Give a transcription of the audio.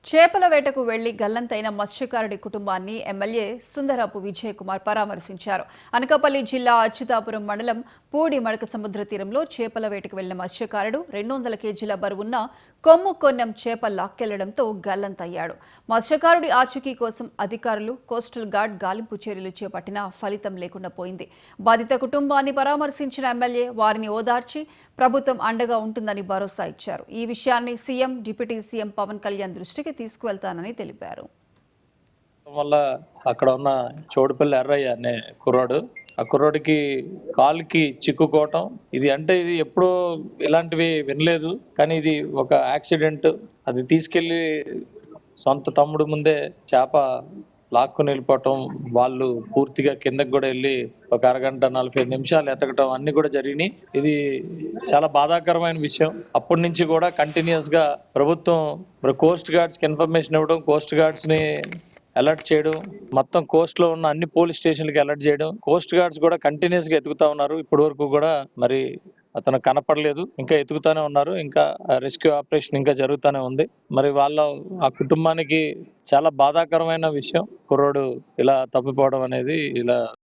చేపల వేటకు వెళ్లి గల్లంతైన మత్స్యకారుడి కుటుంబాన్ని ఎమ్మెల్యే సుందరపు విజయ్ కుమార్ పరామర్శించారు. అనకాపల్లి జిల్లా అచ్యుతాపురం మండలం పూడి మడక సముద్ర తీరంలో చేపల వేటకు వెళ్లిన మత్స్యకారుడు 200 కేజీల బరువున్న కొమ్ము కొన్నం చేప లాక్కెళ్లడంతో గల్లంతయ్యాడు. మత్స్యకారుడి ఆచూకీ కోసం అధికారులు, కోస్టల్ గార్డ్ గాలింపు చర్యలు చేపట్టినా ఫలితం లేకుండా పోయింది. బాధిత కుటుంబాన్ని పరామర్శించిన ఎమ్మెల్యే వారిని ఓదార్చి ప్రభుత్వం అండగా ఉంటుందని భరోసా ఇచ్చారు. ఈ విషయాన్ని CM, deputy CM Pawan Kalyan దృష్టికి తీసుకువెళ్తానని తెలిపారు. వల్ల అక్కడ ఉన్న చోడుపల్లి ఎర్రయ్య అనే కుర్రాడు, ఆ కుర్రాడికి కాలుకి చిక్కుకోవటం, ఇది ఎప్పుడో ఇలాంటివి వినలేదు. కానీ ఇది ఒక యాక్సిడెంట్. అది తీసుకెళ్లి సొంత తమ్ముడు ముందే చేప లాక్కుని వెళ్ళిపోవటం, వాళ్ళు పూర్తిగా కిందకి కూడా వెళ్ళి ఒక అరగంట 45 నిమిషాలు ఎతకటం అన్ని కూడా జరిగినాయి. ఇది చాలా బాధాకరమైన విషయం. అప్పటి నుంచి కూడా కంటిన్యూస్ గా ప్రభుత్వం కోస్ట్ గార్డ్స్ కి ఇన్ఫర్మేషన్ ఇవ్వడం, కోస్ట్ గార్డ్స్ ని అలర్ట్ చేయడం, మొత్తం కోస్ట్ లో ఉన్న అన్ని పోలీస్ స్టేషన్లకి అలర్ట్ చేయడం, కోస్ట్ గార్డ్స్ కూడా కంటిన్యూస్ గా ఎతుకుతా ఉన్నారు. ఇప్పటి వరకు కూడా మరి అతను కనపడలేదు. ఇంకా ఎతుకుతానే ఉన్నారు. ఇంకా రెస్క్యూ ఆపరేషన్ ఇంకా జరుగుతూనే ఉంది. మరి ఆ కుటుంబానికి చాలా బాధాకరమైన విషయం. కుర్రోడు ఇలా తప్పిపోవడం అనేది ఇలా